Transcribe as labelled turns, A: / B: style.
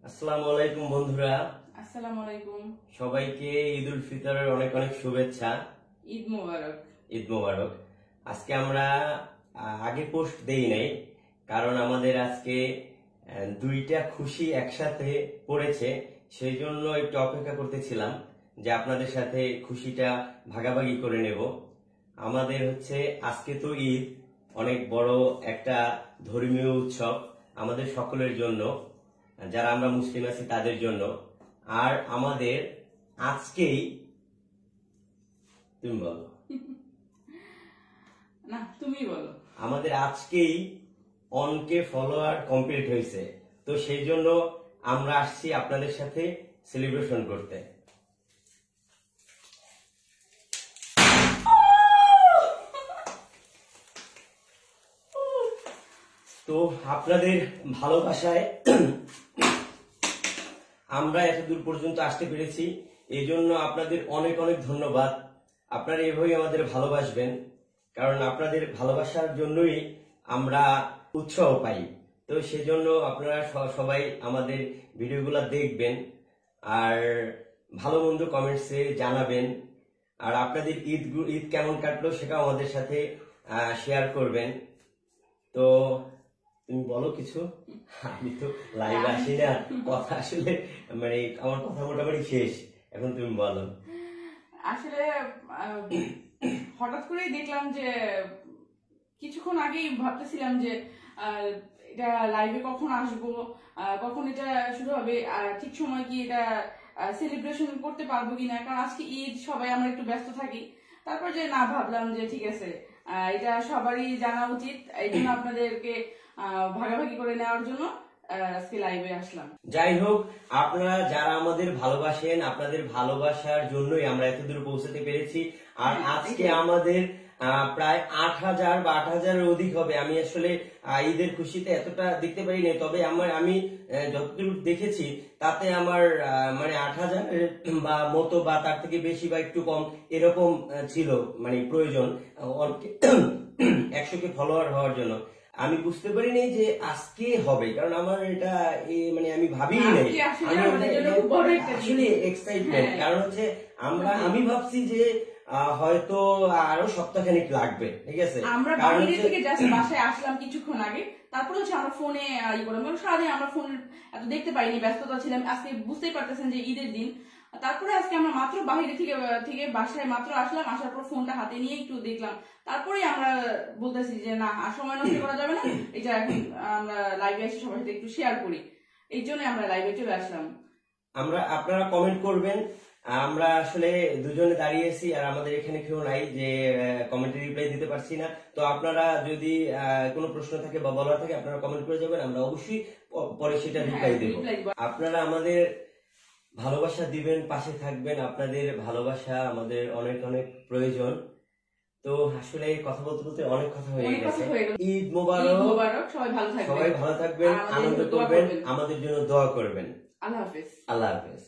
A: আসসালামু আলাইকুম বন্ধুরা।
B: আসসালামু আলাইকুম।
A: সবাইকে ঈদ উল ফিতরের অনেক অনেক শুভেচ্ছা।
B: ঈদ মোবারক।
A: ঈদ মোবারক। আজকে আমরা আগে পোস্ট দেই নাই, কারণ আমাদের আজকে দুইটা খুশি একসাথে পড়েছে, সেই জন্য একটু অপেক্ষা করতেছিলাম যে আপনাদের সাথে খুশিটা ভাগাভাগি করে নেব। আমাদের হচ্ছে আজকে তো ঈদ, অনেক বড় একটা ধর্মীয় উৎসব আমাদের সকলের জন্য, যারা আমরা মুসলিম আছি তাদের জন্য। আর আমাদের আজকেই, তুমি বলো
B: না, তুমি বলো।
A: আমাদের আজকেই অনকে ফলোয়ার কমপ্লিট হয়েছে, তো সেই জন্য আমরা আসছি আপনাদের সাথে সেলিব্রেশন করতে। তো আপনাদের ভালোবাসায় আমরা এতদূর পর্যন্ত আসতে পেরেছি, এই জন্য আপনাদের অনেক অনেক ধন্যবাদ। আপনারা এভাবেই আমাদের ভালোবাসবেন, কারণ আপনাদের ভালোবাসার জন্যই আমরা উৎসাহ পাই। তো সেজন্য আপনারা সবাই আমাদের ভিডিওগুলো দেখবেন আর ভালো মন্দ কমেন্টসে জানাবেন। আর আপনাদের ঈদ কেমন কাটলো সেটাও আমাদের সাথে শেয়ার করবেন। তো তুমি বলো কিছু, আমি তো লাইভ আসি না, কথা আসলে মানে আমার কথা মোটামুটি শেষ, এখন তুমি বলো।
B: আসলে হঠাৎ করেই দেখলাম যে কিছুক্ষণ আগেই ভাবতেছিলাম যে এটা লাইভে কখন আসবো, কখন এটা শুরু হবে, ঠিক সময় কি এটা সেলিব্রেশন করতে পারবো কিনা, কারণ আজকে ঈদ, সবাই আমরা একটু ব্যস্ত থাকি। তারপর যে না, ভাবলাম যে ঠিক আছে, এটা সবারই জানা উচিত, এই জন্য আপনাদেরকে ভাগাভাগি করে নেওয়ার জন্য আজকে লাইভে আসলাম।
A: যাই হোক, আপনারা যারা আমাদের ভালোবাসেন, আপনাদের ভালোবাসার জন্যই আমরা এতদূর পৌঁছাতে পেরেছি। আর আজকে আমাদের প্রায় 8,000 বা 8,000-এর অধিক হবে। আমি আসলে ঈদের খুশিতে এতটা দেখতে পারি না, তবে আমি যতদূর দেখেছি তাতে আমার মানে 8,000 বা মতো বা তার থেকে বেশি বা একটু কম এরকম ছিল, মানে প্রয়োজন 100কে ফলোয়ার হওয়ার জন্য। আমি বুঝতে পারিনি যে আজকে হবে, কারণ আমার এটা মানে আমি ভাবিই নাই। আসলে এক্সাইটমেন্ট, কারণ হচ্ছে আমি ভাবছি যে হয়তো আরো সপ্তাহখানিক লাগবে, ঠিক আছে।
B: আমরা বাইরে থেকে জাস্ট বাসায় আসলাম কিছুক্ষণ আগে, তারপর হচ্ছে আমরা ফোনে করলাম, সারাদিন আমরা ফোন এত দেখতে পাইনি, ব্যস্ততা ছিলাম। আজকে বুঝতেই পারতেছেন যে ঈদের দিন, তারপরে আজকে আমরা মাত্র বাইরে থেকে বাসায় মাত্র আসলাম, আসার পর ফোনটা হাতে নিয়ে একটু দেখলাম, তারপরে আমরা বলতেছি যে না, আর সময় নষ্ট করা যাবে না, এটা এখন আমরা লাইভে এসে সবার সাথে একটু শেয়ার করি, এই জন্য আমরা লাইভে চলে আসলাম।
A: আপনারা কমেন্ট করবেন। আমরা আসলে দুজনে দাঁড়িয়েছি আর আমাদের এখানে কেউ নাই যে কমেন্টে রিপ্লাই দিতে পারছি না। তো আপনারা যদি কোনো প্রশ্ন থাকে বা বলার থাকে, আপনারা কমেন্ট করে যাবেন, আমরা অবশ্যই পরে সেটা রিপ্লাই দেব। আপনারা আমাদের ভালোবাসা দিবেন, পাশে থাকবেন। আপনাদের ভালোবাসা আমাদের অনেক অনেক প্রয়োজন। তো আসলে কথা বলতে বলতে অনেক কথা হয়ে গেছে। ঈদ মোবারক,
B: সবাই ভালো থাকবেন,
A: আনন্দ করবেন, আমাদের জন্য দোয়া করবেন।
B: আল্লাহ হাফেজ।
A: আল্লাহ হাফেজ।